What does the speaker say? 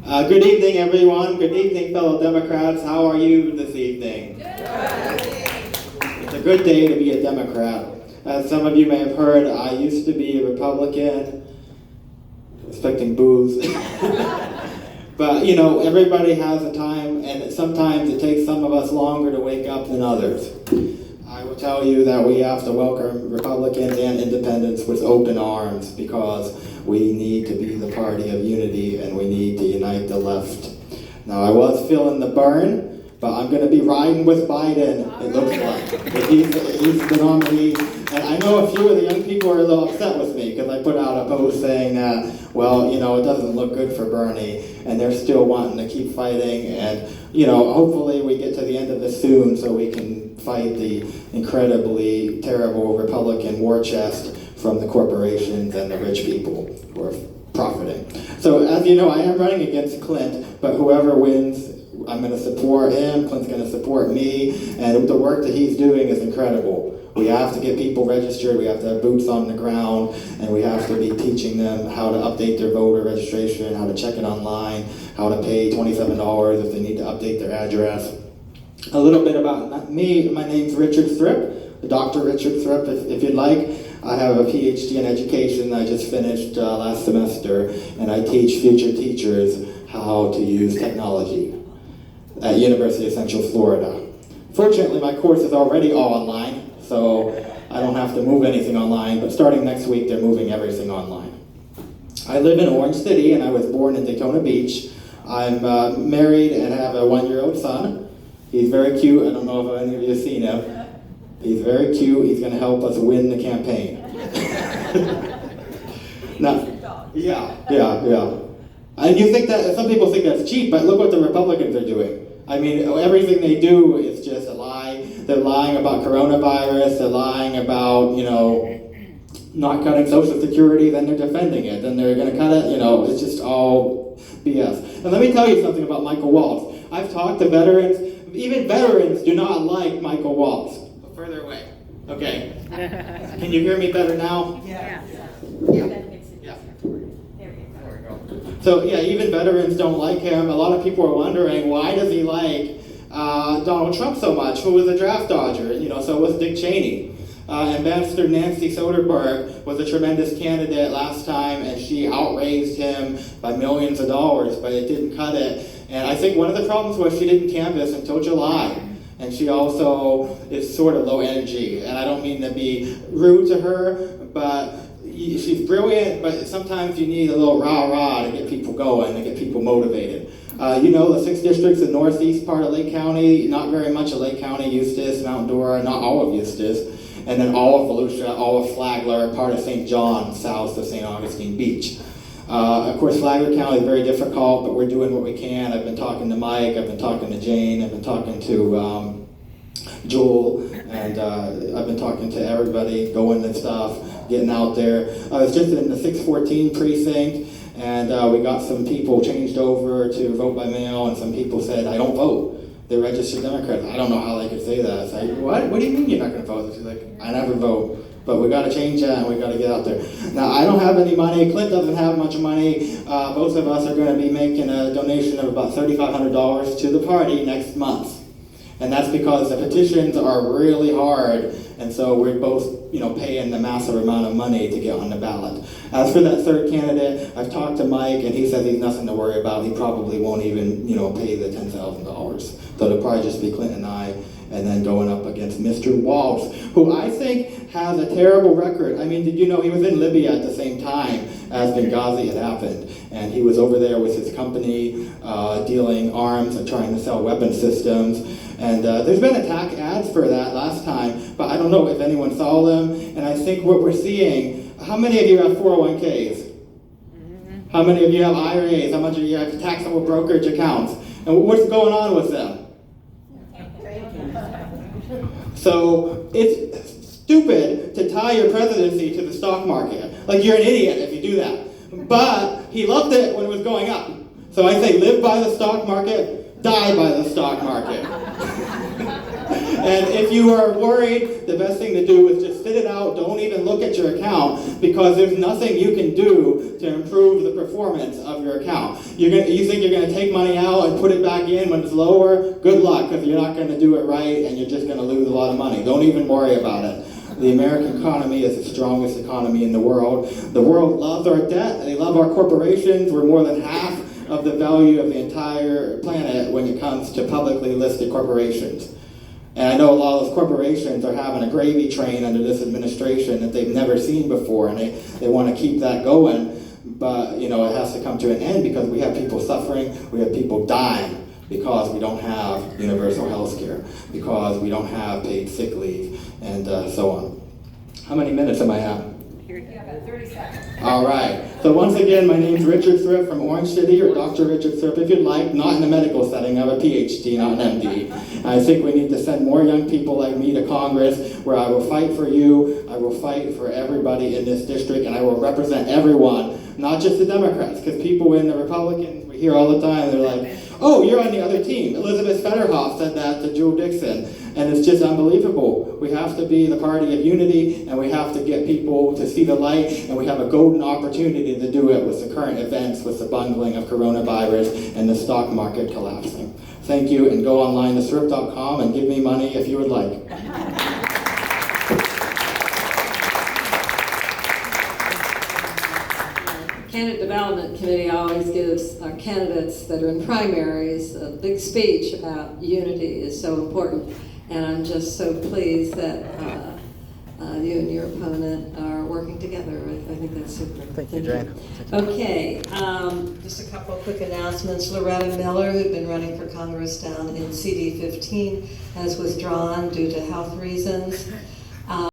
Good evening, everyone. Good evening, fellow Democrats. How are you this evening? It's a good day to be a Democrat. As some of you may have heard, I used to be a Republican, expecting boos. But, you know, everybody has a time, and sometimes it takes some of us longer to wake up than others. I will tell you that we have to welcome Republicans and independents with open arms because we need to be the party of unity and we need to unite the left. Now, I was feeling the burn, but I'm going to be riding with Biden, it looks like. If he's the nominee. And I know a few of the young people are a little upset with me because I put out a post saying that, well, you know, it doesn't look good for Bernie, and they're still wanting to keep fighting. And, you know, hopefully we get to the end of this soon so we can fight the incredibly terrible Republican war chest from the corporations and the rich people who are profiting. So, as you know, I am running against Clint, but whoever wins, I'm going to support him. Clint's going to support me, and the work that he's doing is incredible. We have to get people registered, we have to have boots on the ground, and we have to be teaching them how to update their voter registration, how to check it online, how to pay $27 if they need to update their address. A little bit about me. My name's Richard Thripp, Dr. Richard Thripp, if you'd like. I have a PhD in education I just finished last semester, and I teach future teachers how to use technology at University of Central Florida. Fortunately, my course is already all online, so I don't have to move anything online, but starting next week, they're moving everything online. I live in Orange City, and I was born in Daytona Beach. I'm married and have a 1-year-old son. He's very cute. I don't know if any of you have seen him. He's very cute. He's going to help us win the campaign. Now, yeah. And you think that, some people think that's cheap, but look what the Republicans are doing. I mean, everything they do is just a lie. They're lying about coronavirus. They're lying about, you know, not cutting Social Security. Then they're defending it. Then they're going to cut it. You know, it's just all BS. And let me tell you something about Michael Waltz. I've talked to veterans. Even veterans do not like Michael Waltz. Further away. Okay. Can you hear me better now? Yeah. So yeah, even veterans don't like him. A lot of people are wondering, why does he like Donald Trump so much, who was a draft dodger? You know, so was Dick Cheney. Ambassador Nancy Soderberg was a tremendous candidate last time, and she outraised him by millions of dollars, but it didn't cut it. And I think one of the problems was she didn't canvass until July. And she also is sort of low energy. And I don't mean to be rude to her, but she's brilliant, but sometimes you need a little rah-rah to get people going, to get people motivated. You know, the 6 districts in northeast part of Lake County, not very much of Lake County, Eustis, Mount Dora, not all of Eustis, and then all of Volusia, all of Flagler, part of St. John, south of St. Augustine Beach. Of course, Flagler County is very difficult, but we're doing what we can. I've been talking to Mike, I've been talking to Jane, I've been talking to Joel, and I've been talking to everybody, going and stuff, getting out there. I was just in the 614 precinct, and we got some people changed over to vote by mail, and some people said, I don't vote. They're registered Democrats. I don't know how they could say that. It's like, what? What do you mean you're not going to vote? She's like, I never vote. But we got to change that, and we got to get out there. Now, I don't have any money. Clint doesn't have much money. Both of us are going to be making a donation of about $3,500 to the party next month. And that's because the petitions are really hard, and so we're both, you know, paying the massive amount of money to get on the ballot. As for that third candidate, I've talked to Mike, and he says he's nothing to worry about. He probably won't even, you know, pay the $10,000. So it'll probably just be Clint and I, and then going up against Mr. Waltz, who I think has a terrible record. I mean, did you know he was in Libya at the same time as Benghazi had happened? And he was over there with his company dealing arms and trying to sell weapon systems. And there's been attack ads for that last time, but I don't know if anyone saw them. And I think what we're seeing, how many of you have 401ks? How many of you have IRAs? How much of you have taxable brokerage accounts? And what's going on with them? So it's stupid to tie your presidency to the stock market. Like, you're an idiot if you do that. But he loved it when it was going up. So I say live by the stock market, die by the stock market. And if you are worried, the best thing to do is just sit it out. Don't even look at your account, because there's nothing you can do to improve improve the performance of your account. You think you're going to take money out and put it back in when it's lower? Good luck, because you're not going to do it right and you're just going to lose a lot of money. Don't even worry about it. The American economy is the strongest economy in the world. The world loves our debt. They love our corporations. We're more than half of the value of the entire planet when it comes to publicly listed corporations. And I know a lot of those corporations are having a gravy train under this administration that they've never seen before, and they want to keep that going. But it has to come to an end because we have people suffering, we have people dying because we don't have universal health care, because we don't have paid sick leave, and so on. How many minutes am I at? Yeah, about 30 seconds. All right. So once again, my name's Richard Thripp from Orange City, or Dr. Richard Thripp, if you'd like, not in a medical setting. I have a PhD, not an MD. I think we need to send more young people like me to Congress, where I will fight for you, I will fight for everybody in this district, and I will represent everyone, not just the Democrats, because people in the Republicans, we hear all the time, they're like, oh, you're on the other team. Elizabeth Fetterhoff said that to Jewel Dixon, and it's just unbelievable. We have to be the party of unity, and we have to get people to see the light, and we have a golden opportunity to do it with the current events, with the bungling of coronavirus and the stock market collapsing. Thank you, and go online to thripp.com and give me money if you would like. Candidate Development Committee always gives our candidates that are in primaries a big speech about unity is so important. And I'm just so pleased that you and your opponent are working together. I think that's super. Thank you, Jane. Okay, just a couple of quick announcements. Loretta Miller, who'd been running for Congress down in CD 15, has withdrawn due to health reasons.